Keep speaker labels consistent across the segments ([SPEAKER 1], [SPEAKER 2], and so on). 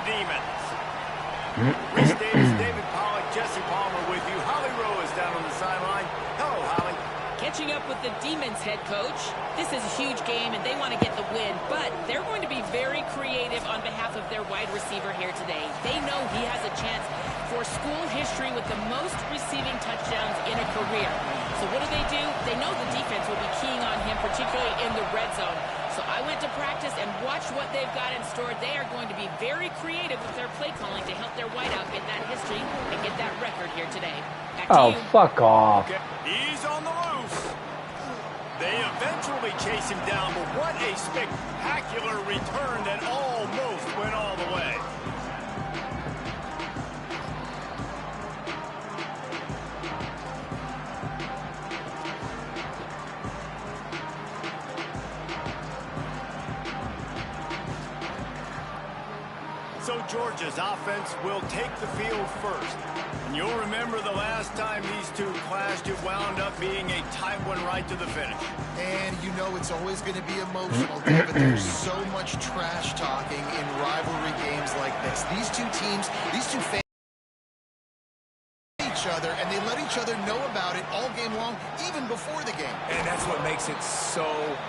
[SPEAKER 1] the Demons. Rich Davis, David Pollack, Jesse Palmer with you. Holly Rowe is down on the sideline. Hello, Holly.
[SPEAKER 2] Catching up with the Demons head coach. This is a huge game, and they want to get the win, but they're going to be very creative on behalf of their wide receiver here today. They know he has a chance for school history with the most receiving touchdowns in a career. So what do? They know the defense will be keying on him, particularly in the red zone. So I went to practice and watched what they've got in store. They are going to be very creative with their play calling to help their wideout get that history and get that record here today. Back to you.
[SPEAKER 3] Fuck off.
[SPEAKER 1] Okay. He's on the loose. They eventually chase him down, but what a spectacular return that almost went all the way. So Georgia's offense will take the field first. And you'll remember the last time these two clashed, it wound up being a tight one right to the finish.
[SPEAKER 4] And you know it's always going to be emotional, David. There's so much trash talking in rivalry games like this. These two teams, these two fans each other, and they let each other know about it all game long, even before the game.
[SPEAKER 5] And that's what makes it so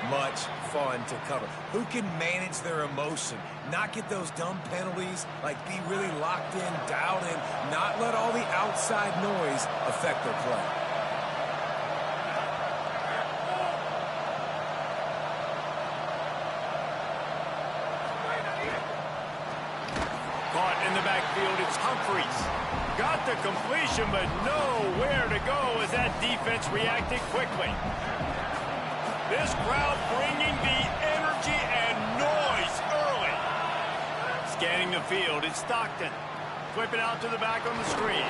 [SPEAKER 5] much fun to cover. Who can manage their emotion, not get those dumb penalties, like be really locked in, dialed in, not let all the outside noise affect their play.
[SPEAKER 1] Caught in the backfield, it's Humphreys. Got the completion, but nowhere to go as that defense reacted quickly. This crowd bringing the energy and noise early. Scanning the field, it's Stockton. Flipping out to the back on the screen.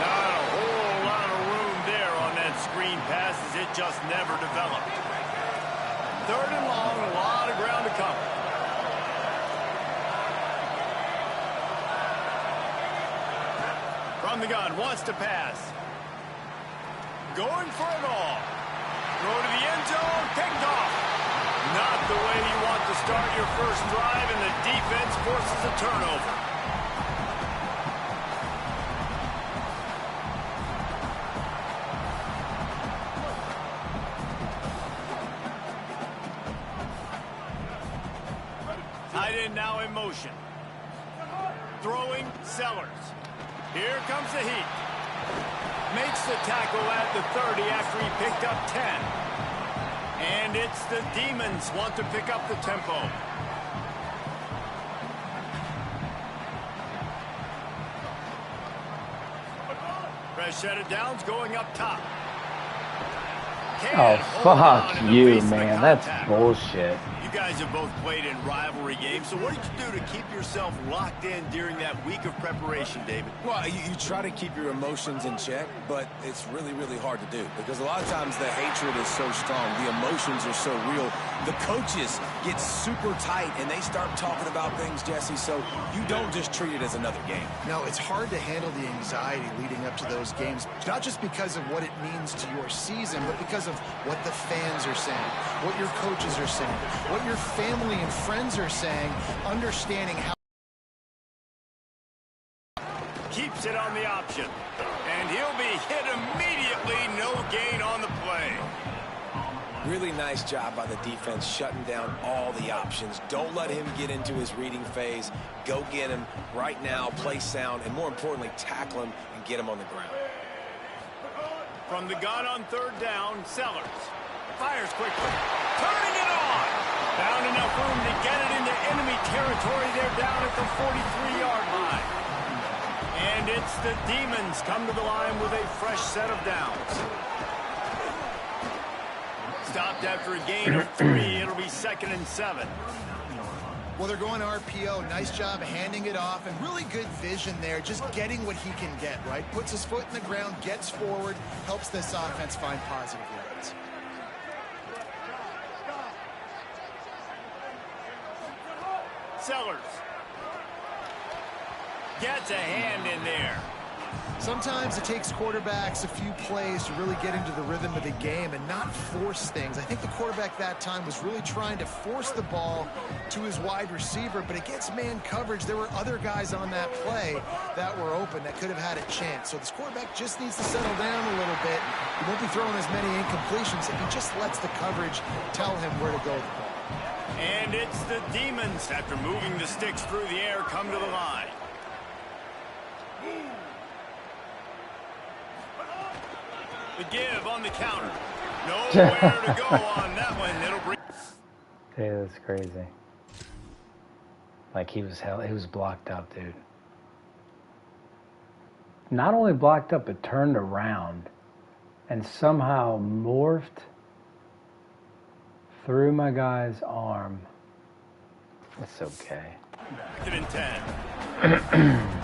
[SPEAKER 1] Not a whole lot of room there on that screen pass as it just never developed. Third and long, a lot of ground to cover. From the gun, wants to pass. Going for it all. Throw to the end zone, picked off. Not the way you want to start your first drive, and the defense forces a turnover. Tight end now in motion. Throwing Sellers. Here comes the heat. Makes the tackle at the 30 after he picked up 10. And it's the Demons want to pick up the tempo. Fresh set of downs going up top.
[SPEAKER 3] Oh, fuck you, man. That's bullshit.
[SPEAKER 1] You guys have both played in rivalry games, so what did you do to keep yourself locked in during that week of preparation, David?
[SPEAKER 5] Well, you try to keep your emotions in check, but it's really, really hard to do because a lot of times the hatred is so strong, the emotions are so real. The coaches get super tight and they start talking about things, Jesse, so you don't just treat it as another game.
[SPEAKER 4] No, it's hard to handle the anxiety leading up to those games, not just because of what it means to your season, but because of what the fans are saying, what your coaches are saying, what your family and friends are saying, understanding how
[SPEAKER 1] keeps it on the option, and he'll be hit immediately. No gain on the play.
[SPEAKER 5] Really nice job by the defense shutting down all the options. Don't let him get into his reading phase. Go get him right now, play sound, and more importantly, tackle him and get him on the ground.
[SPEAKER 1] From the gun on third down, Sellers fires quickly, turning it on. Found enough room to get it into enemy territory. They're down at the 43-yard line. And it's the Demons come to the line with a fresh set of downs. Stopped after a gain of 3. It'll be 2nd and 7.
[SPEAKER 4] well, they're going RPO. Nice job handing it off, and really good vision there, just getting what he can get, right? Puts his foot in the ground, gets forward, helps this offense find positive yards.
[SPEAKER 1] Sellers gets a hand in there.
[SPEAKER 4] Sometimes it takes quarterbacks a few plays to really get into the rhythm of the game and not force things. I think the quarterback that time was really trying to force the ball to his wide receiver, but against man coverage, there were other guys on that play that were open that could have had a chance. So this quarterback just needs to settle down a little bit. He won't be throwing as many incompletions if he just lets the coverage tell him where to go with the ball.
[SPEAKER 1] And it's the Demons, after moving the sticks through the air, come to the line. The give on the counter. Nowhere to go on that one. It'll bring.
[SPEAKER 3] Dude, that's crazy. Like he was blocked up, dude. Not only blocked up, but turned around and somehow morphed through my guy's arm. It's okay.
[SPEAKER 1] In 10.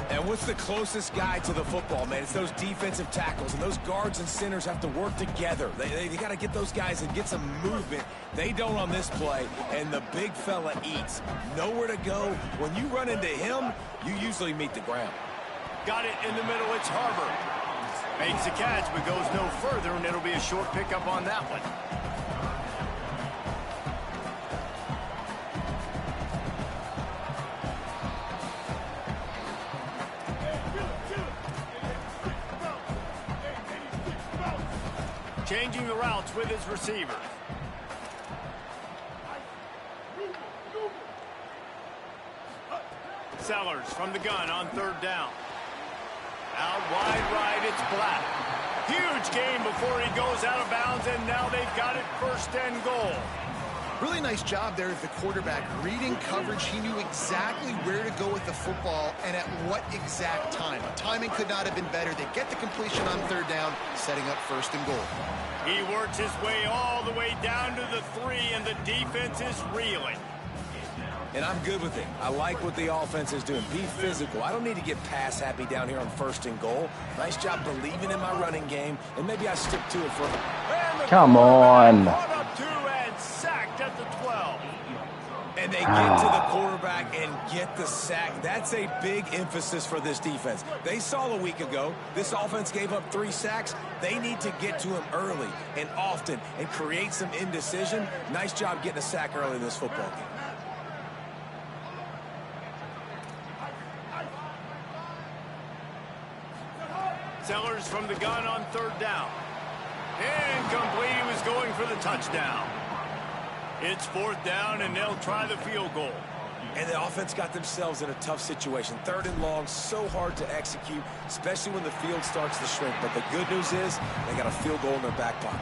[SPEAKER 5] And what's the closest guy to the football, man? It's those defensive tackles, and those guards and centers have to work together. They got to get those guys and get some movement. They don't on this play, and the big fella eats. Nowhere to go. When you run into him, you usually meet the ground.
[SPEAKER 1] Got it in the middle. It's Harbor. Makes the catch, but goes no further, and it'll be a short pickup on that one. Changing the routes with his receivers. Sellers from the gun on third down. Out wide right, it's Black. Huge gain before he goes out of bounds, and now they've got it first and goal.
[SPEAKER 4] Really nice job there of the quarterback. Reading coverage, he knew exactly where to go with the football and at what exact time. Timing could not have been better. They get the completion on third down, setting up first and goal.
[SPEAKER 1] He works his way all the way down to the 3, and the defense is reeling.
[SPEAKER 5] And I'm good with it. I like what the offense is doing. Be physical. I don't need to get pass happy down here on first and goal. Nice job believing in my running game, and maybe I stick to it for.
[SPEAKER 3] Come on.
[SPEAKER 1] Caught up 2 and sacked at the 12.
[SPEAKER 5] And they get to the quarterback and get the sack. That's a big emphasis for this defense. They saw a week ago, this offense gave up 3 sacks. They need to get to him early and often and create some indecision. Nice job getting a sack early in this football game.
[SPEAKER 1] Sellers from the gun on third down. Incomplete. He was going for the touchdown. It's fourth down, and they'll try the field goal.
[SPEAKER 5] And the offense got themselves in a tough situation. Third and long, so hard to execute, especially when the field starts to shrink. But the good news is they got a field goal in their back pocket.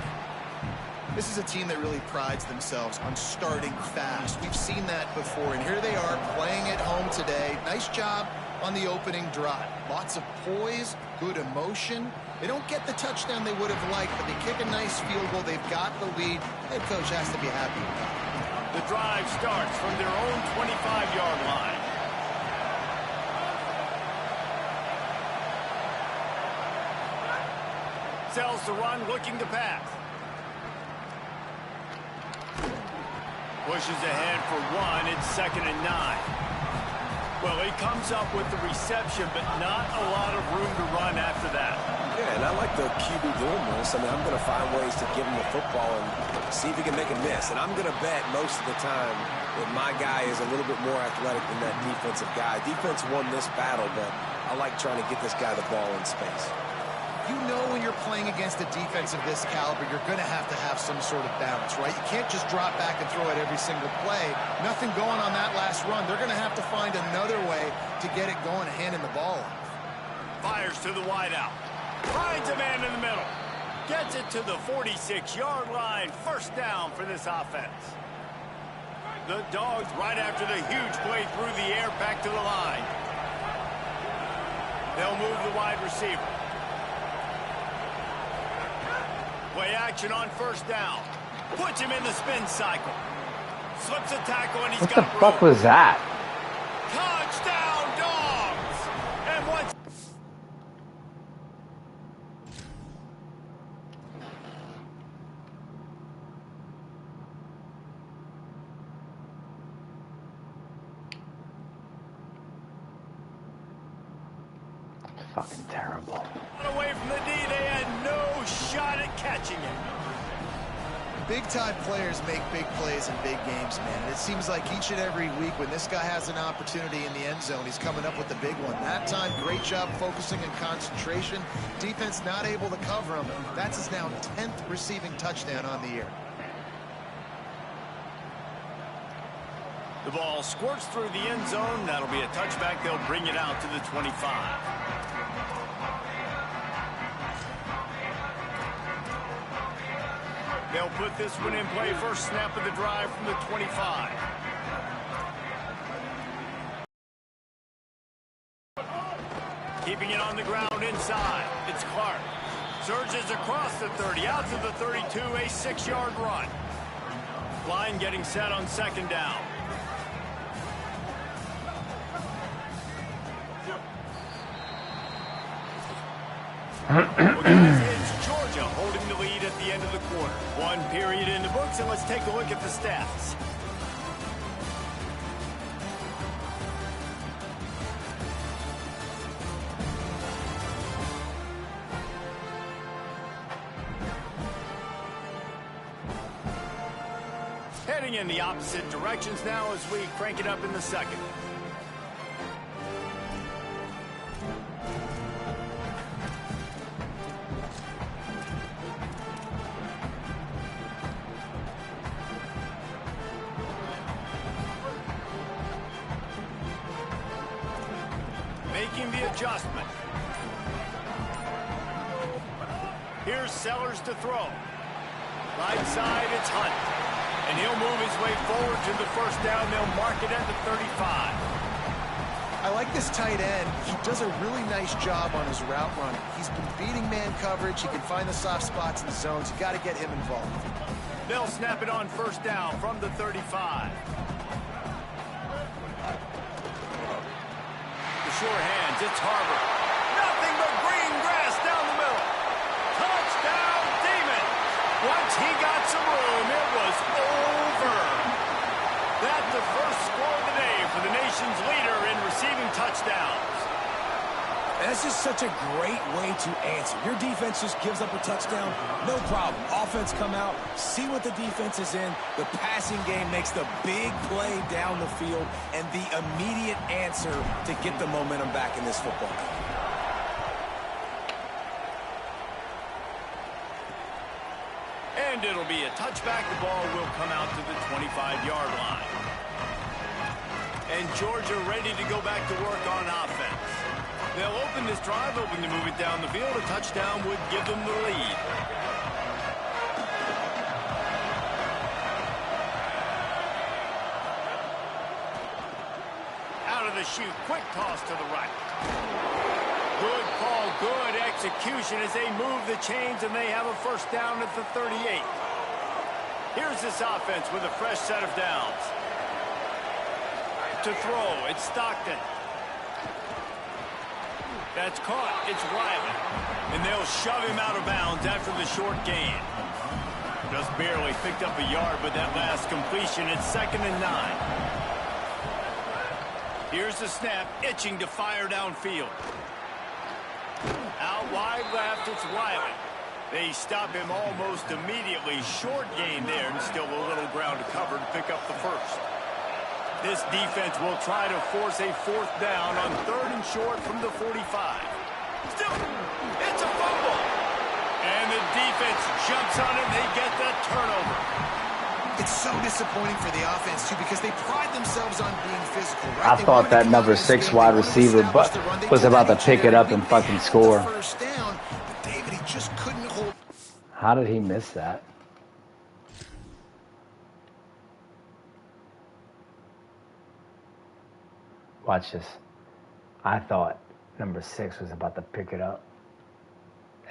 [SPEAKER 4] This is a team that really prides themselves on starting fast. We've seen that before, and here they are playing at home today. Nice job on the opening drive. Lots of poise, good emotion. They don't get the touchdown they would have liked, but they kick a nice field goal. They've got the lead. Head coach has to be happy with that.
[SPEAKER 1] The drive starts from their own 25-yard line. Sells the run, looking to pass. Pushes ahead for 1. It's 2nd and 9. Well, he comes up with the reception, but not a lot of room to run after that.
[SPEAKER 5] Yeah, and I like the QB doing this. I mean, I'm going to find ways to give him the football and see if he can make a miss. And I'm going to bet most of the time that my guy is a little bit more athletic than that defensive guy. Defense won this battle, but I like trying to get this guy the ball in space.
[SPEAKER 4] You know when you're playing against a defense of this caliber, you're going to have some sort of balance, right? You can't just drop back and throw it every single play. Nothing going on that last run. They're going to have to find another way to get it going and handing the ball off.
[SPEAKER 1] Fires to the wideout. Finds a man in the middle. Gets it to the 46-yard line. First down for this offense. The Dogs, right after the huge play through the air, back to the line. They'll move the wide receiver. Play action on first down. Puts him in the spin cycle. Slips a tackle, and he's got room.
[SPEAKER 3] What the fuck was that?
[SPEAKER 1] Touchdown, Dogs! And once...
[SPEAKER 3] Fucking terrible.
[SPEAKER 1] Away from the D, they had no shot at catching it.
[SPEAKER 4] Big-time players make big plays in big games, man. And it seems like each and every week when this guy has an opportunity in the end zone, he's coming up with the big one. That time, great job focusing and concentration. Defense not able to cover him. That's his now 10th receiving touchdown on the year.
[SPEAKER 1] The ball squirts through the end zone. That'll be a touchback. They'll bring it out to the 25. They'll put this one in play. First snap of the drive from the 25. Keeping it on the ground inside. It's Clark. Surges across the 30, out to the 32, a 6-yard run. Line getting set on second down. Well, guys, it's Georgia holding the lead at the end of the quarter. One period in the books, and let's take a look at the stats. Heading in the opposite directions now as we crank it up in the second. Making the adjustment. Here's Sellers to throw. Right side, it's Hunt. And he'll move his way forward to the first down. They'll mark it at the 35.
[SPEAKER 4] I like this tight end. He does a really nice job on his route running. He's been beating man coverage. He can find the soft spots in the zones. You got to get him involved.
[SPEAKER 1] They'll snap it on first down from the 35. The sure hands, it's Harvard. Nothing but green grass down the middle. Touchdown, Demon. Once he got some room, it was over. That's the first score of the day for the nation's leader in receiving touchdowns.
[SPEAKER 5] That's just such a great way to answer. Your defense just gives up a touchdown, no problem. Offense come out, see what the defense is in. The passing game makes the big play down the field and the immediate answer to get the momentum back in this football game.
[SPEAKER 1] And it'll be a touchback. The ball will come out to the 25-yard line. And Georgia ready to go back to work on offense. They'll open this drive, hoping to move it down the field. A touchdown would give them the lead. Out of the chute, quick toss to the right. Good call, good execution as they move the chains, and they have a first down at the 38. Here's this offense with a fresh set of downs. To throw, it's Stockton. That's caught. It's Riley. And they'll shove him out of bounds after the short gain. Just barely picked up a yard with that last completion. It's 2nd and 9. Here's the snap, itching to fire downfield. Out wide left, it's Riley. They stop him almost immediately. Short gain there, and still a little ground to cover to pick up the first. This defense will try to force a fourth down on 3rd and short from the 45. Still, it's a fumble. And the defense jumps on it. They get that turnover.
[SPEAKER 4] It's so disappointing for the offense, too, because they pride themselves on being physical. Right?
[SPEAKER 3] I thought that number 6 wide receiver was about to pick it up and fucking score.
[SPEAKER 4] First down, but David, he just couldn't hold.
[SPEAKER 3] How did he miss that? Watch this. I thought number 6 was about to pick it up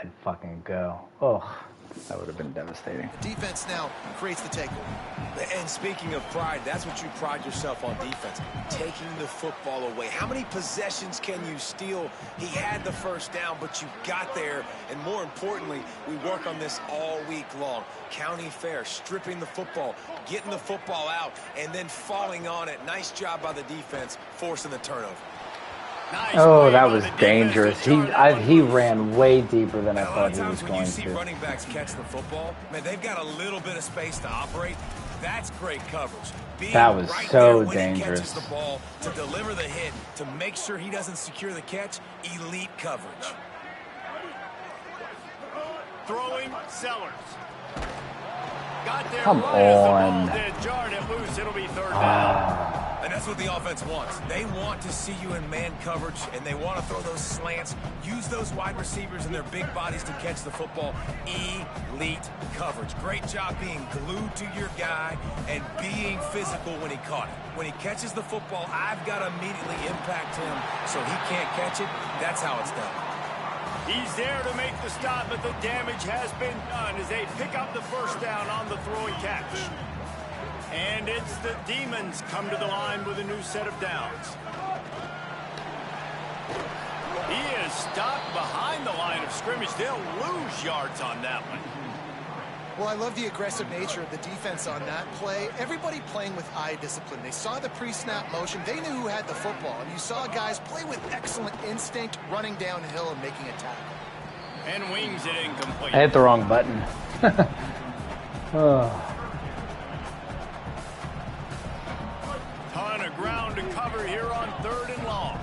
[SPEAKER 3] and fucking go. Oh, that would have been devastating.
[SPEAKER 4] Defense now creates the takeaway.
[SPEAKER 5] And speaking of pride, that's what you pride yourself on defense, taking the football away. How many possessions can you steal? He had the first down, but you got there. And more importantly, we work on this all week long. County fair, stripping the football, getting the football out, and then falling on it. Nice job by the defense, forcing the turnover.
[SPEAKER 1] Nice
[SPEAKER 3] Oh,
[SPEAKER 1] play
[SPEAKER 3] that
[SPEAKER 1] by
[SPEAKER 3] was
[SPEAKER 1] the defense
[SPEAKER 3] dangerous.
[SPEAKER 1] to jar that one
[SPEAKER 3] He
[SPEAKER 1] loose.
[SPEAKER 3] ran way deeper than I
[SPEAKER 5] A lot
[SPEAKER 3] thought
[SPEAKER 5] of
[SPEAKER 3] he was
[SPEAKER 5] times when you
[SPEAKER 3] going
[SPEAKER 5] see
[SPEAKER 3] to.
[SPEAKER 5] running backs catch the football, man, they've got a little bit of space to operate. That's great coverage. Being
[SPEAKER 3] That was
[SPEAKER 5] right
[SPEAKER 3] so
[SPEAKER 5] there when
[SPEAKER 3] dangerous.
[SPEAKER 5] he catches the ball to deliver the hit, to make sure he doesn't secure the catch, elite coverage.
[SPEAKER 1] Throwing Sellers. Got there
[SPEAKER 3] Come
[SPEAKER 1] right as the
[SPEAKER 3] on.
[SPEAKER 1] ball did. Jarred it loose. It'll be third down.
[SPEAKER 5] And that's what the offense wants. They want to see you in man coverage, and they want to throw those slants, use those wide receivers and their big bodies to catch the football. Elite coverage. Great job being glued to your guy and being physical when he caught it. When he catches the football, I've got to immediately impact him so he can't catch it. That's how it's done.
[SPEAKER 1] He's there to make the stop, but the damage has been done as they pick up the first down on the throwing catch. And it's the Demons come to the line with a new set of downs. He is stopped behind the line of scrimmage. They'll lose yards on that one.
[SPEAKER 4] Well, I love the aggressive nature of the defense on that play. Everybody playing with eye discipline. They saw the pre-snap motion. They knew who had the football. And you saw guys play with excellent instinct, running downhill and making a tackle.
[SPEAKER 1] And wings it incomplete.
[SPEAKER 3] I hit the wrong button. Oh.
[SPEAKER 1] Ton of ground to cover here on 3rd and long.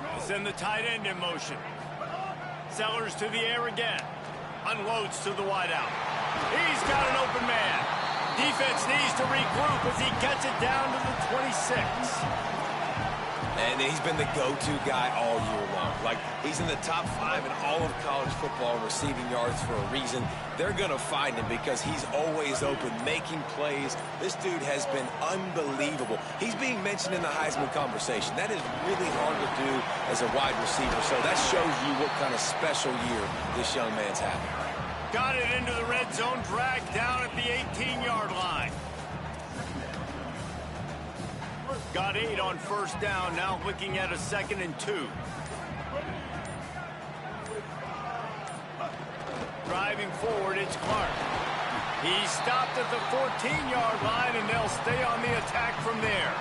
[SPEAKER 1] They'll send the tight end in motion. Sellers to the air again. Unloads to the wideout. He's got an open man. Defense needs to regroup as he gets it down to the 26.
[SPEAKER 5] And he's been the go-to guy all year long. Like, he's in the top 5 in all of college football receiving yards for a reason. They're going to find him because he's always open, making plays. This dude has been unbelievable. He's being mentioned in the Heisman conversation. That is really hard to do as a wide receiver. So that shows you what kind of special year this young man's having.
[SPEAKER 1] Got it into the red zone, dragged down at the 18-yard line. Got 8 on first down, now looking at a 2nd and 2. Driving forward, it's Clark. He's stopped at the 14-yard line, and they'll stay on the attack from there.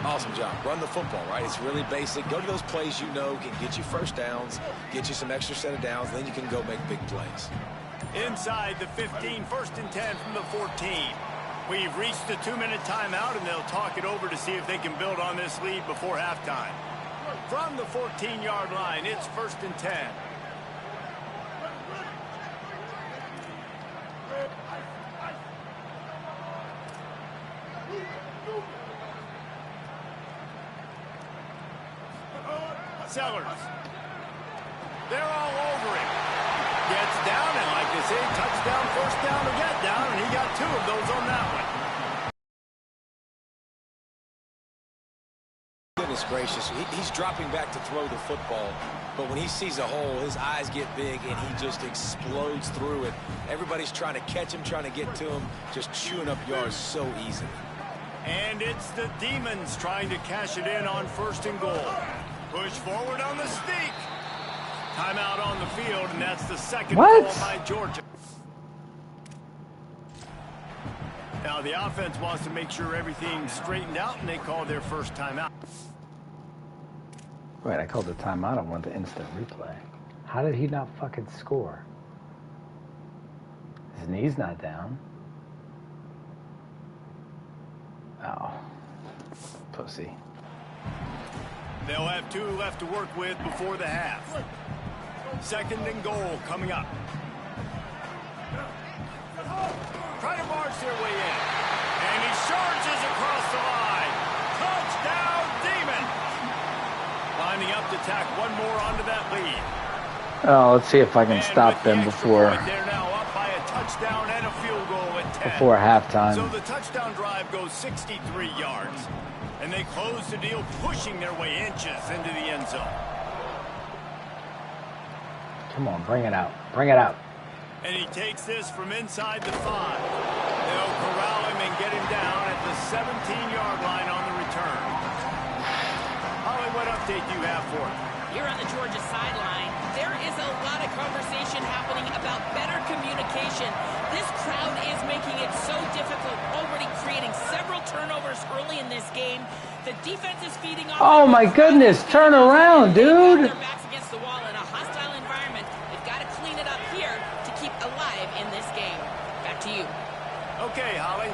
[SPEAKER 5] Awesome job. Run the football, right? It's really basic. Go to those plays you know can get you first downs, get you some extra set of downs, then you can go make big plays.
[SPEAKER 1] Inside the 15, 1st and 10 from the 14. We've reached the 2-minute timeout, and they'll talk it over to see if they can build on this lead before halftime. From the 14-yard line, it's 1st and 10. Sellers. They're all over him. Gets down, and like they say, touchdown, first down, or get down, and he got 2 of those on that one.
[SPEAKER 5] Goodness gracious, he's dropping back to throw the football, but when he sees a hole, his eyes get big, and he just explodes through it. Everybody's trying to catch him, trying to get to him, just chewing up yards so easily.
[SPEAKER 1] And it's the Demons trying to cash it in on 1st and goal. Push forward on the sneak. Timeout on the field, and that's the 2nd
[SPEAKER 3] What?
[SPEAKER 1] call by Georgia. Now the offense wants to make sure everything's straightened out, and they call their first timeout.
[SPEAKER 3] Wait, I called the timeout. I want the instant replay. How did he not fucking score? His knee's not down. Oh. Pussy.
[SPEAKER 1] They'll have 2 left to work with before the half. 2nd and goal coming up. Try to march their way in. And he charges across the line. Touchdown, Demon! Lining up to tack one more onto that lead.
[SPEAKER 3] Oh, let's see if I can
[SPEAKER 1] And
[SPEAKER 3] stop
[SPEAKER 1] with the
[SPEAKER 3] them
[SPEAKER 1] extra
[SPEAKER 3] before
[SPEAKER 1] point, they're now up by a touchdown and a field goal at 10.
[SPEAKER 3] before halftime.
[SPEAKER 1] So the touchdown drive goes 63 yards. And they close the deal, pushing their way inches into the end zone.
[SPEAKER 3] Come on, bring it out. Bring it out.
[SPEAKER 1] And he takes this from inside the 5. They'll corral him and get him down at the 17-yard line on the return. Holly, what update do you have for him?
[SPEAKER 2] Here on the Georgia sideline, there is a lot of conversation happening about better communication. This crowd is making it so difficult, already creating several turnovers early in this game. The defense is feeding off.
[SPEAKER 3] Oh my goodness, turn around, dude.
[SPEAKER 2] Their backs against the wall in a hostile environment. They've got to clean it up here to keep alive in this game. Back to you.
[SPEAKER 1] Okay, Holly.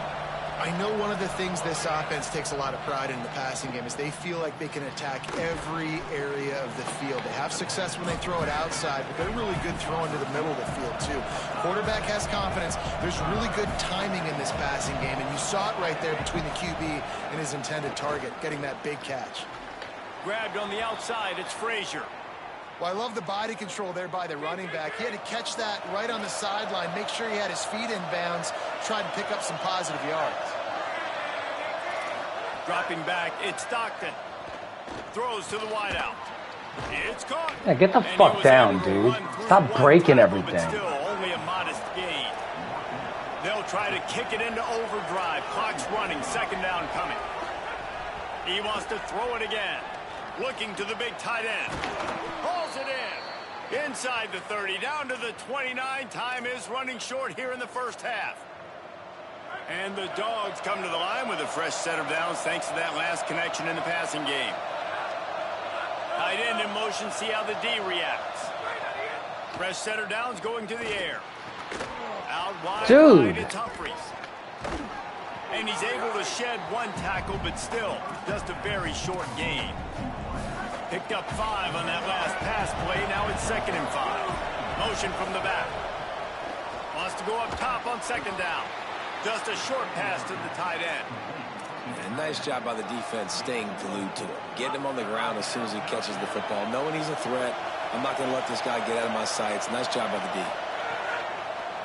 [SPEAKER 4] I know one of the things this offense takes a lot of pride in the passing game is they feel like they can attack every area of the field. They have success when they throw it outside, but they're really good throwing to the middle of the field too. Quarterback has confidence. There's really good timing in this passing game, and you saw it right there between the QB and his intended target, getting that big catch.
[SPEAKER 1] Grabbed on the outside, it's Frazier.
[SPEAKER 4] Well, I love the body control there by the running back. He had to catch that right on the sideline, make sure he had his feet in bounds, try to pick up some positive yards.
[SPEAKER 1] Dropping back, it's Stockton. Throws to the wideout. It's caught.
[SPEAKER 3] Yeah, get the fuck down, dude. Stop breaking everything.
[SPEAKER 1] Still only a modest gain. They'll try to kick it into overdrive. Clock's running, second down coming. He wants to throw it again. Looking to the big tight end. Hauls it in. Inside the 30, down to the 29. Time is running short here in the first half. And the Dogs come to the line with a fresh set of downs thanks to that last connection in the passing game. Tight end in motion, see how the D reacts. Fresh set of downs going to the air. Out wide,
[SPEAKER 3] dude.
[SPEAKER 1] It's Humphries. And he's able to shed one tackle, but still just a very short gain. Picked up 5 on that last pass play. Now it's 2nd and 5. Motion from the back. Wants to go up top on 2nd down. Just a short pass to the tight end.
[SPEAKER 5] And nice job by the defense staying glued to him. Getting him on the ground as soon as he catches the football. Knowing he's a threat. I'm not going to let this guy get out of my sights. Nice job by the D.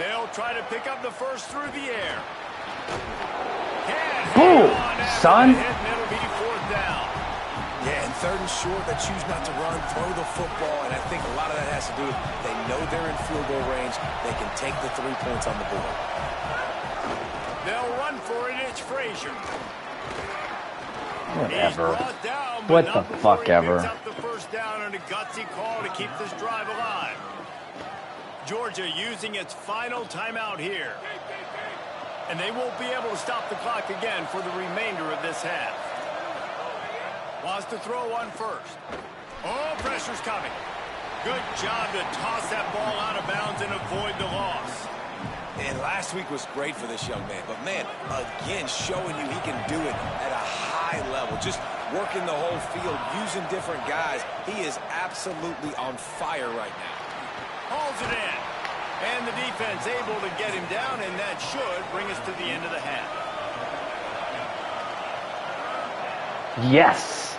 [SPEAKER 1] They'll try to pick up the first through the air.
[SPEAKER 3] Boom, son.
[SPEAKER 1] It'll be 4th down.
[SPEAKER 5] Yeah, and 3rd and short, they choose not to run, throw the football, and I think a lot of that has to do with they know they're in field goal range. They can take the 3 points on the board.
[SPEAKER 1] They'll run for it. It's Frazier.
[SPEAKER 3] Whatever.
[SPEAKER 1] Down,
[SPEAKER 3] what the fuck ever.
[SPEAKER 1] Up the first down and a gutsy call to keep this drive alive. Georgia using its final timeout here. And they won't be able to stop the clock again for the remainder of this half. Wants to throw one first. Oh, pressure's coming. Good job to toss that ball out of bounds and avoid the loss.
[SPEAKER 5] And last week was great for this young man. But, man, again, showing you he can do it at a high level. Just working the whole field, using different guys. He is absolutely on fire right now.
[SPEAKER 1] Hauls it in. And the defense able to get him down, and that should bring us to the end of the half.
[SPEAKER 3] Yes.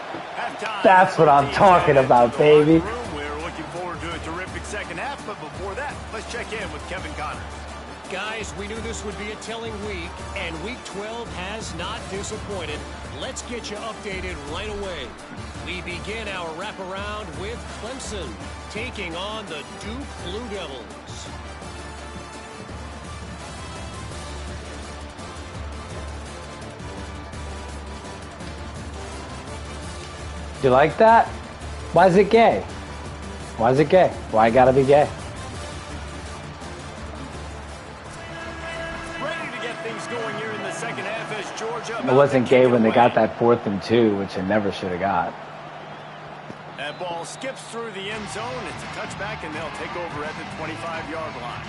[SPEAKER 3] That's what I'm talking about, baby.
[SPEAKER 1] We're looking forward to a terrific second half, but before that, let's check in with Kevin Connors.
[SPEAKER 6] Guys, we knew this would be a telling week, and Week 12 has not disappointed. Let's get you updated right away. We begin our wraparound with Clemson taking on the Duke Blue Devils.
[SPEAKER 3] You like that? Why is it gay? Why is it gay? Why gotta be gay?
[SPEAKER 1] Ready to get things going here in the second half as Georgia.
[SPEAKER 3] It wasn't gay when they got that 4th and 2, which they never should have got.
[SPEAKER 1] That ball skips through the end zone. It's a touchback, and they'll take over at the 25-yard line.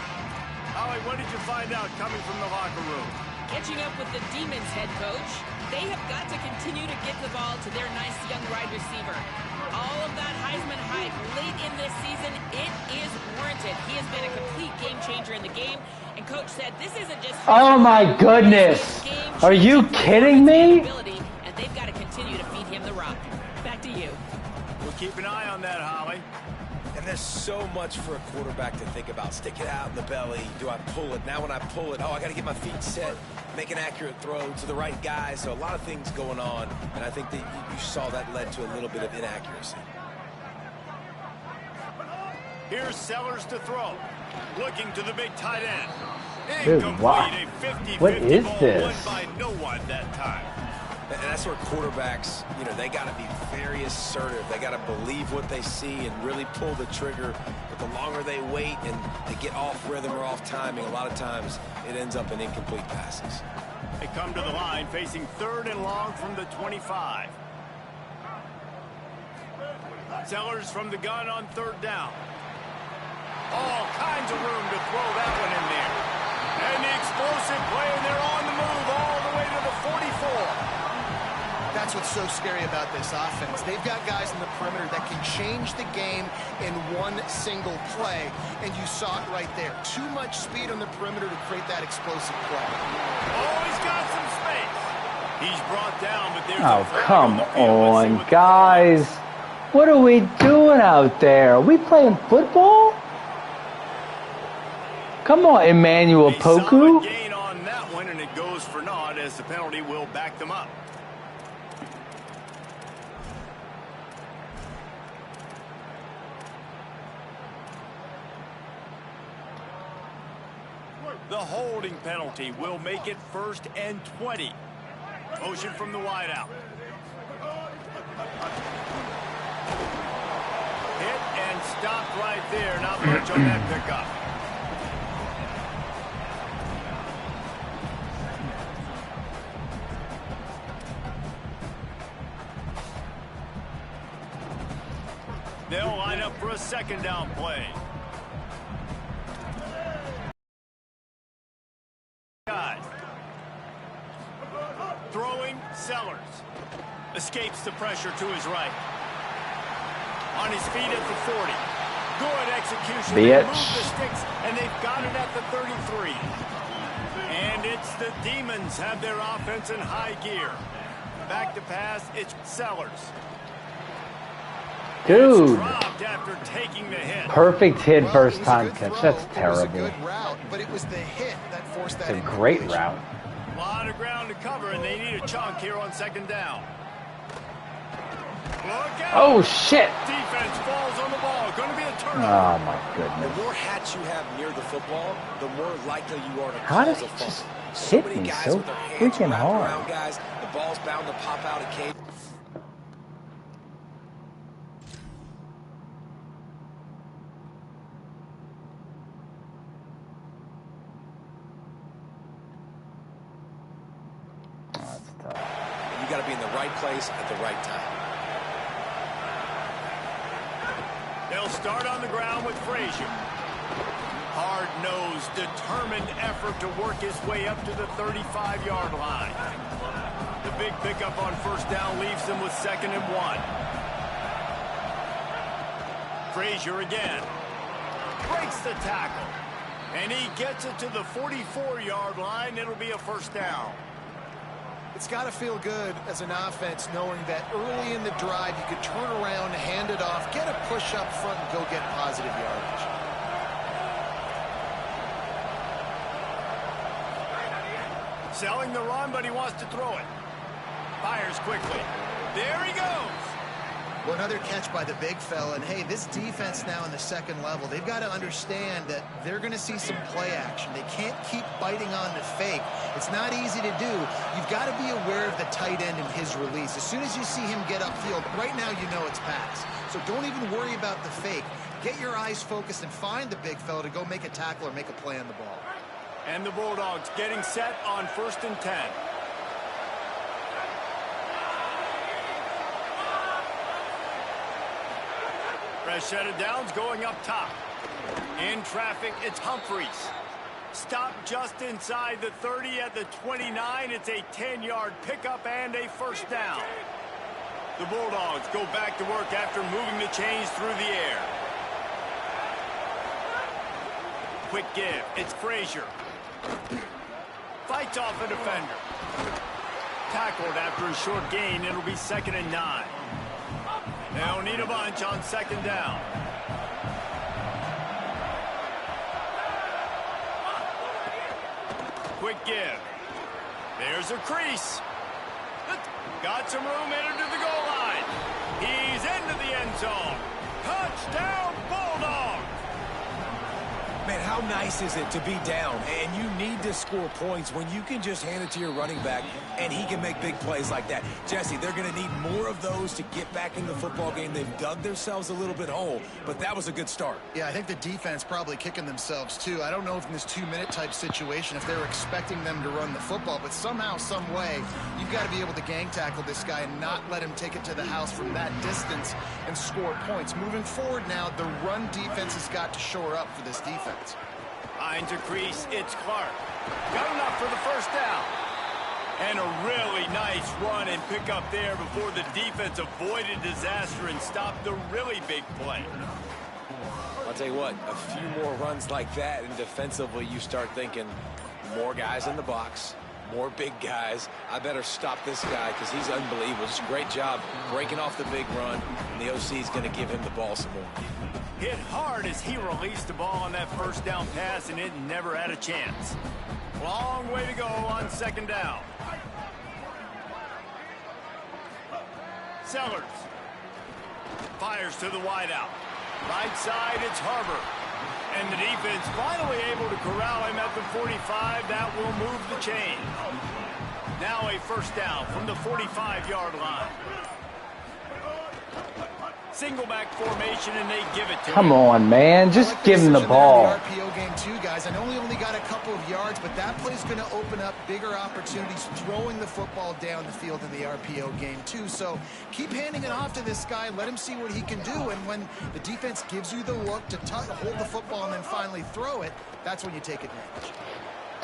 [SPEAKER 1] Holly, what did you find out coming from the locker room?
[SPEAKER 2] Catching up with the Demons head coach, they have got to continue to get the ball to their nice young wide receiver. All of that Heisman hype late in this season, it is warranted. He has been a complete game changer in the game, and coach said this isn't just...
[SPEAKER 3] Oh my goodness! Are you kidding me?
[SPEAKER 2] And they've got to continue to feed him the rock. Back to you.
[SPEAKER 1] We'll keep an eye on that, Holly.
[SPEAKER 5] And there's so much for a quarterback to think about. Stick it out in the belly. Do I pull it? Now when I pull it, I got to get my feet set, make an accurate throw to the right guy. So a lot of things going on, and I think that you saw that led to a little bit of inaccuracy.
[SPEAKER 1] Here's Sellers to throw. Looking to the big tight end.
[SPEAKER 3] Dude, what?
[SPEAKER 1] A 50-50
[SPEAKER 3] What is
[SPEAKER 1] ball
[SPEAKER 3] this?
[SPEAKER 1] won by no one that time.
[SPEAKER 5] And that's where quarterbacks, they got to be very assertive. They got to believe what they see and really pull the trigger. But the longer they wait and they get off rhythm or off timing, a lot of times it ends up in incomplete passes.
[SPEAKER 1] They come to the line facing 3rd and long from the 25. Sellers from the gun on 3rd down. All kinds of room to throw that one in there. And the explosive play, and they're on the move all the way to the 44.
[SPEAKER 4] That's what's so scary about this offense. They've got guys in the perimeter that can change the game in one single play, and you saw it right there. Too much speed on the perimeter to create that explosive play.
[SPEAKER 1] Oh, he's got some space. He's brought down, but there's
[SPEAKER 3] Oh, come on, guys. What are we doing out there? Are we playing football? Come on, Emmanuel Poku.
[SPEAKER 1] Gain on that one, and it goes for naught as the penalty will back them up. The holding penalty will make it 1st and 20. Motion from the wideout. Hit and stopped right there. Not much on that pickup. They'll line up for a 2nd down play. Throwing Sellers. Escapes the pressure to his right. On his feet at the 40. Good execution. They move the sticks, and they've got it at the 33. And it's the Demons have their offense in high gear. Back to pass, it's Sellers.
[SPEAKER 3] Dude.
[SPEAKER 1] After taking the hit.
[SPEAKER 3] Perfect hit first time catch. That's terrible.
[SPEAKER 4] It was a good route, but it was the hit that forced that.
[SPEAKER 3] It's a great route.
[SPEAKER 1] A lot of ground to cover, and they need a chunk here on 2nd down. Look out.
[SPEAKER 3] Oh, shit.
[SPEAKER 1] Defense falls on the ball. Going to be a turnover.
[SPEAKER 3] Oh, my goodness.
[SPEAKER 5] The more hats you have near the football, the more likely you are to
[SPEAKER 3] How
[SPEAKER 5] cause
[SPEAKER 3] does
[SPEAKER 5] a
[SPEAKER 3] he just
[SPEAKER 5] fumble.
[SPEAKER 3] hit me so freaking hard?
[SPEAKER 5] Guys, the ball's bound to pop out occasionally. You got to be in the right place at the right time.
[SPEAKER 1] They'll start on the ground with Frazier. Hard-nosed, determined effort to work his way up to the 35-yard line. The big pickup on 1st down leaves them with 2nd and 1. Frazier again. Breaks the tackle. And he gets it to the 44-yard line. It'll be a 1st down.
[SPEAKER 4] It's got to feel good as an offense knowing that early in the drive you could turn around, hand it off, get a push up front, and go get positive yardage.
[SPEAKER 1] Selling the run, but he wants to throw it. Fires quickly. There he goes.
[SPEAKER 4] Well, another catch by the big fella. And, hey, this defense now in the 2nd level, they've got to understand that they're going to see some play action. They can't keep biting on the fake. It's not easy to do. You've got to be aware of the tight end and his release. As soon as you see him get upfield, right now you know it's pass. So don't even worry about the fake. Get your eyes focused and find the big fella to go make a tackle or make a play on the ball.
[SPEAKER 1] And the Bulldogs getting set on 1st and 10. Fresh set of downs going up top. In traffic, it's Humphreys. Stopped just inside the 30 at the 29. It's a 10-yard pickup and a 1st down. The Bulldogs go back to work after moving the chains through the air. Quick give. It's Frazier. Fights off a defender. Tackled after a short gain. It'll be 2nd and 9. They'll need a bunch on 2nd down. Quick give. There's a crease. Got some room, entered to the goal line. He's into the end zone. Touchdown, Bulldogs!
[SPEAKER 5] Man, how nice is it to be down and you need to score points when you can just hand it to your running back and he can make big plays like that? Jesse, they're going to need more of those to get back in the football game. They've dug themselves a little bit whole, but that was a good start.
[SPEAKER 4] Yeah, I think the defense probably kicking themselves too. I don't know if in this 2-minute type situation if they're expecting them to run the football, but somehow, some way, you've got to be able to gang tackle this guy and not let him take it to the house from that distance and score points. Moving forward now, the run defense has got to shore up for this defense.
[SPEAKER 1] Behind the crease, it's Clark. Got enough for the first down. And a really nice run and pick up there before the defense avoided disaster and stopped the really big play.
[SPEAKER 5] I'll tell you what, a few more runs like that, and defensively you start thinking more guys in the box, more big guys. I better stop this guy because he's unbelievable. Just a great job breaking off the big run, and the OC is going to give him the ball some more.
[SPEAKER 1] Hit hard as he released the ball on that first down pass, and it never had a chance. Long way to go on second down. Sellers fires to the wideout. Right side, it's Harbor. And the defense finally able to corral him at the 45. That will move the chain. Now a first down from the 45-yard line. Single back formation, and they give it to him.
[SPEAKER 3] Come on, man. Just give him the ball.
[SPEAKER 4] The RPO game too, guys. I know he only got a couple of yards, but that play's going to open up bigger opportunities throwing the football down the field in the RPO game too. So keep handing it off to this guy. Let him see what he can do. And when the defense gives you the look to hold the football and then finally throw it, that's when you take advantage.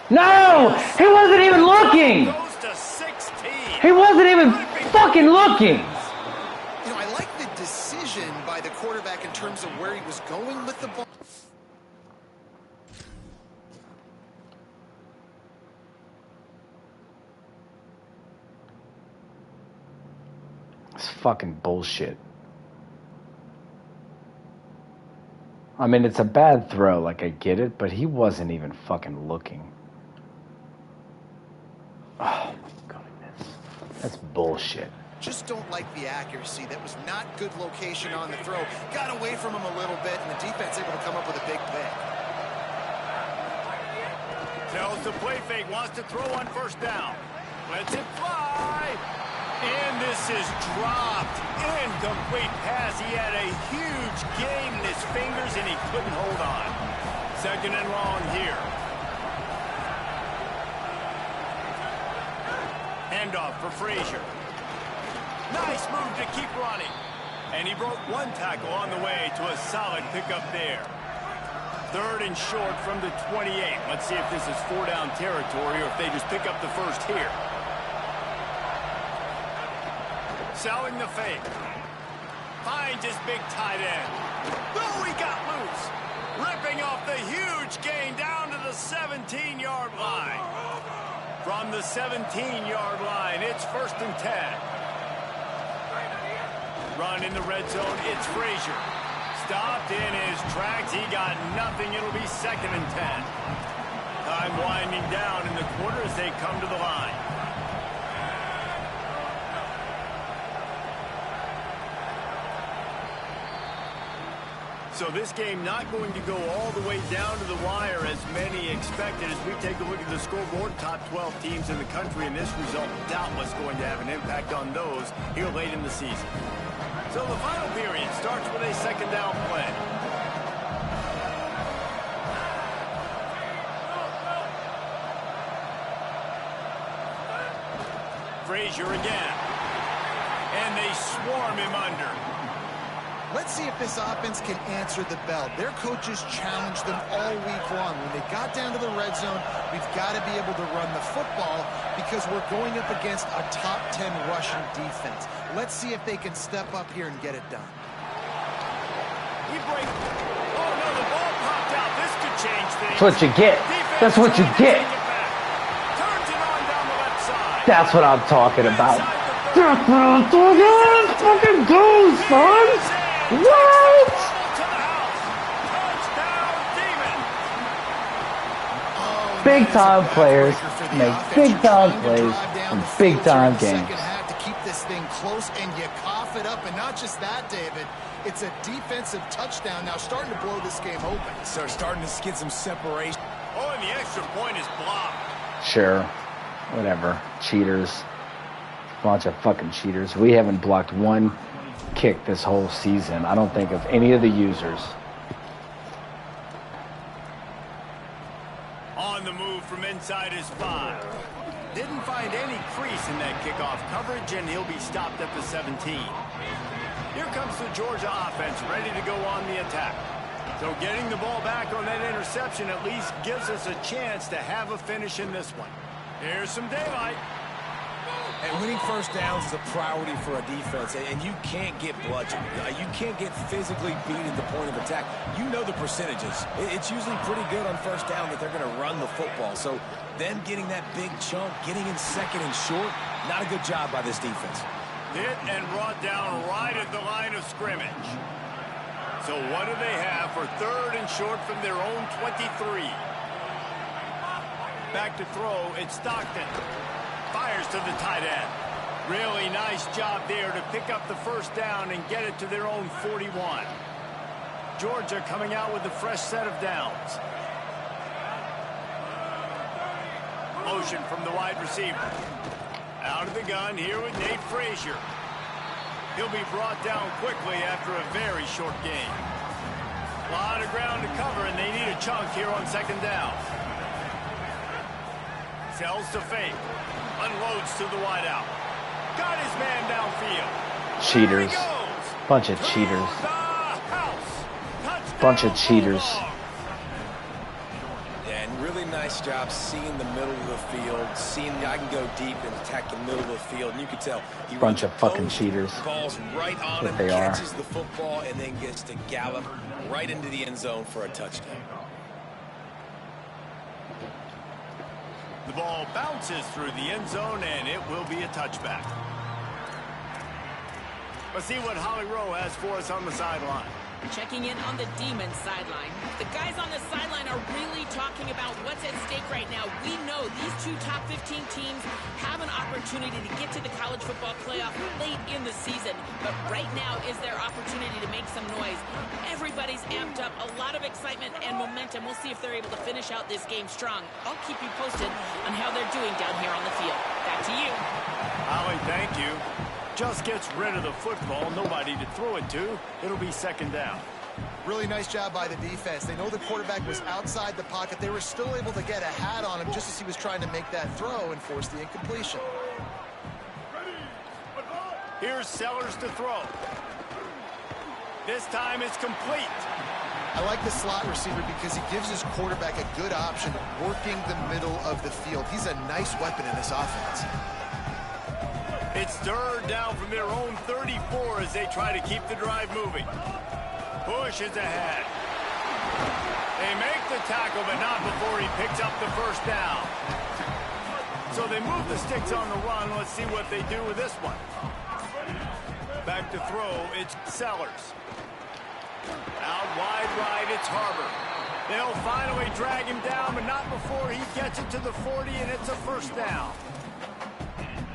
[SPEAKER 3] No! He wasn't even looking!
[SPEAKER 1] Goes to 16.
[SPEAKER 3] He wasn't even fucking looking!
[SPEAKER 4] You know, I like the decision by the quarterback in terms of where he was going with the ball.
[SPEAKER 3] It's fucking bullshit. I mean, it's a bad throw, like I get it, but he wasn't even fucking looking. Oh my goodness. That's bullshit.
[SPEAKER 4] Just don't like the accuracy. That was not good location on the throw. Got away from him a little bit, and the defense able to come up with a big pick.
[SPEAKER 1] Tells the play fake, wants to throw on first down. Lets it fly. And this is dropped. Incomplete pass. He had a huge gain in his fingers, and he couldn't hold on. Second and long here. Handoff for Frazier. Nice move to keep running. And he broke one tackle on the way to a solid pickup there. Third and short from the 28. Let's see if this is 4-down territory or if they just pick up the first here. Selling the fake. Finds his big tight end. Oh, he got loose. Ripping off the huge gain down to the 17-yard line. From the 17-yard line, it's 1st and 10. Run in the red zone, it's Frazier. Stopped in his tracks, he got nothing, it'll be 2nd and 10. Time winding down in the quarter as they come to the line. So this game not going to go all the way down to the wire as many expected. As we take a look at the scoreboard, top 12 teams in the country, and this result doubtless going to have an impact on those here late in the season. So the final period starts with a 2nd down play. Frazier again. And they swarm him under.
[SPEAKER 4] Let's see if this offense can answer the bell. Their coaches challenged them all week long. When they got down to the red zone, we've got to be able to run the football because we're going up against a top 10 rushing defense. Let's see if they can step up here and get it done.
[SPEAKER 1] He breaks. Oh, no, the ball popped out. This could change things.
[SPEAKER 3] That's what you get. That's what you get.
[SPEAKER 1] Turns it on down the left side.
[SPEAKER 3] That's what I'm talking about. That's what I'm talking about. Let's fucking go, son. What? Big time players make big time plays in big time games.
[SPEAKER 4] To keep this thing close, and you cough it up, and not just that, David. It's a defensive touchdown now, starting to blow this game open.
[SPEAKER 5] So starting to get some separation.
[SPEAKER 1] Oh, and the extra point is blocked.
[SPEAKER 3] Sure. Whatever. Cheaters. Bunch of fucking cheaters. We haven't blocked one kick this whole season. I don't think of any of the users.
[SPEAKER 1] On the move from inside his 5. Didn't find any crease in that kickoff coverage, and he'll be stopped at the 17. Here comes the Georgia offense, ready to go on the attack. So getting the ball back on that interception at least gives us a chance to have a finish in this one. Here's some daylight.
[SPEAKER 5] And winning first downs is a priority for a defense, and you can't get bludgeoned. You can't get physically beat at the point of attack. You know the percentages. It's usually pretty good on first down that they're going to run the football. So them getting that big chunk, getting in second and short, not a good job by this defense.
[SPEAKER 1] Hit and brought down right at the line of scrimmage. So what do they have for 3rd and short from their own 23? Back to throw, it's Stockton. Fires to the tight end. Really nice job there to pick up the first down and get it to their own 41. Georgia coming out with a fresh set of downs. Motion from the wide receiver. Out of the gun here with Nate Frazier. He'll be brought down quickly after a very short game. A lot of ground to cover, and they need a chunk here on 2nd down. Sells to fake. Unloads to the wideout. Got his man downfield.
[SPEAKER 3] Cheaters. Bunch of cheaters. Bunch of cheaters.
[SPEAKER 5] Yeah, and really nice job seeing the middle of the field, seeing the guy can go deep and attack the middle of the field. And you can tell he
[SPEAKER 3] bunch of fucking cheaters.
[SPEAKER 5] Balls right on him, catches the football, and then gets to gallop right into the end zone for a touchdown.
[SPEAKER 1] The ball bounces through the end zone, and it will be a touchback. Let's see what Holly Rowe has for us on the sideline.
[SPEAKER 2] Checking in on the Demons sideline. The guys on the sideline are really talking about what's at stake right now. We know these 2 top 15 teams have an opportunity to get to the college football playoff late in the season. But right now is their opportunity to make some noise. Everybody's amped up, a lot of excitement and momentum. We'll see if they're able to finish out this game strong. I'll keep you posted on how they're doing down here on the field. Back to you.
[SPEAKER 1] Holly, thank you. Just gets rid of the football, nobody to throw it to. It'll be 2nd down.
[SPEAKER 4] Really nice job by the defense. They know the quarterback was outside the pocket. They were still able to get a hat on him just as he was trying to make that throw and force the incompletion.
[SPEAKER 1] Here's Sellers to throw. This time it's complete.
[SPEAKER 4] I like the slot receiver because he gives his quarterback a good option working the middle of the field. He's a nice weapon in this offense.
[SPEAKER 1] It's 3rd down from their own 34 as they try to keep the drive moving. Push is ahead. They make the tackle, but not before he picks up the first down. So they move the sticks on the run. Let's see what they do with this one. Back to throw, it's Sellers. Out wide right, it's Harbor. They'll finally drag him down, but not before he gets it to the 40, and it's a first down.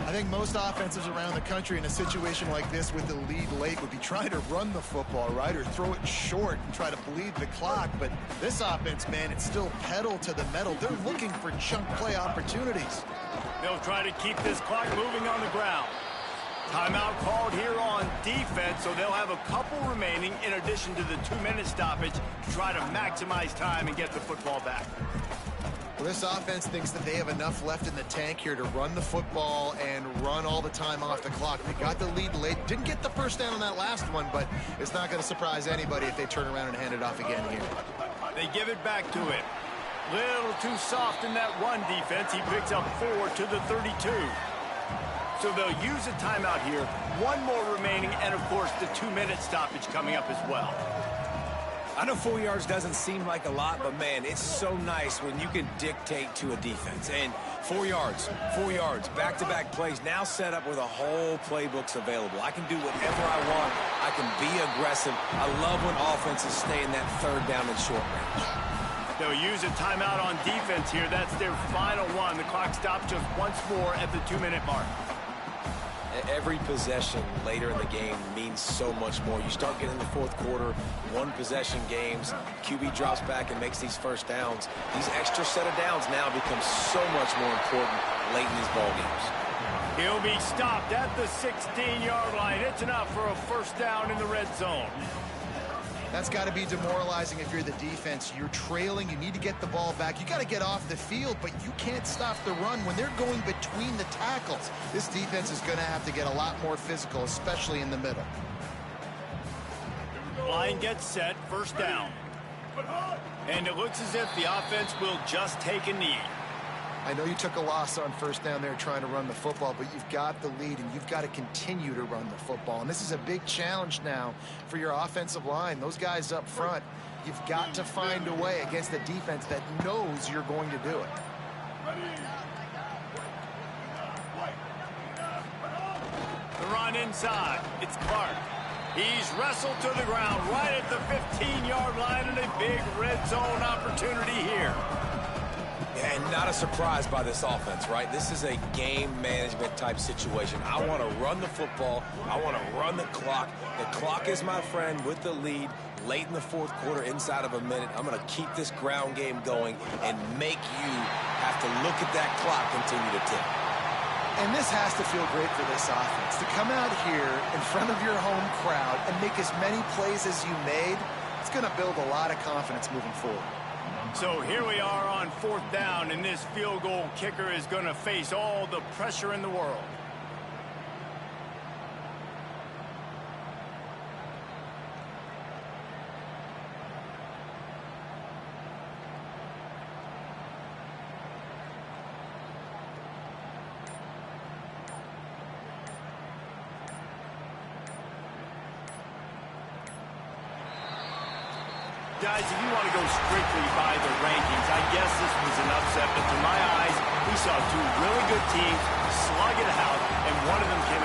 [SPEAKER 4] I think most offenses around the country in a situation like this with the lead late would be trying to run the football, right, or throw it short and try to bleed the clock. But this offense, man, it's still pedal to the metal. They're looking for chunk play opportunities.
[SPEAKER 1] They'll try to keep this clock moving on the ground. Timeout called here on defense, so they'll have a couple remaining in addition to the 2-minute stoppage to try to maximize time and get the football back.
[SPEAKER 4] Well, this offense thinks that they have enough left in the tank here to run the football and run all the time off the clock. They got the lead late. Didn't get the first down on that last one, but it's not going to surprise anybody if they turn around and hand it off again here.
[SPEAKER 1] They give it back to him. Little too soft in that run defense. He picks up 4 to the 32. So they'll use a timeout here. 1 more remaining, and of course the 2-minute stoppage coming up as well.
[SPEAKER 5] I know 4 yards doesn't seem like a lot, but man, it's so nice when you can dictate to a defense. And 4 yards, back-to-back plays now set up with a whole playbooks available. I can do whatever I want. I can be aggressive. I love when offenses stay in that 3rd down and short range.
[SPEAKER 1] They'll use a timeout on defense here. That's their final one. The clock stops just once more at the 2-minute mark.
[SPEAKER 5] every possession later in the game means so much more. You start getting in the fourth quarter, one possession games, QB drops back and makes these first downs. These extra set of downs now become so much more important late in these ball games.
[SPEAKER 1] He'll be stopped at the 16-yard line. It's enough for a first down in the red zone.
[SPEAKER 4] That's got to be demoralizing if you're the defense. You're trailing. You need to get the ball back. You got to get off the field, but you can't stop the run when they're going between the tackles. This defense is going to have to get a lot more physical, especially in the middle.
[SPEAKER 1] Line gets set, first down. And it looks as if the offense will just take a knee.
[SPEAKER 4] I know you took a loss on first down there trying to run the football, but you've got the lead, and you've got to continue to run the football. And this is a big challenge now for your offensive line. Those guys up front, you've got to find a way against a defense that knows you're going to do it.
[SPEAKER 1] The run inside. It's Clark. He's wrestled to the ground right at the 15-yard line, and a big red zone opportunity here.
[SPEAKER 5] And not a surprise by this offense, right? This is a game management type situation. I want to run the football. I want to run the clock. The clock is my friend with the lead late in the fourth quarter, inside of a minute. I'm going to keep this ground game going and make you have to look at that clock continue to tick.
[SPEAKER 4] And this has to feel great for this offense. To come out here in front of your home crowd and make as many plays as you made, it's going to build a lot of confidence moving forward.
[SPEAKER 1] So here we are on fourth down, and this field goal kicker is going to face all the pressure in the world. Guys, if you want to go strictly by the rankings, I guess this was an upset, but to my eyes, we saw two really good teams slug it out, and one of them came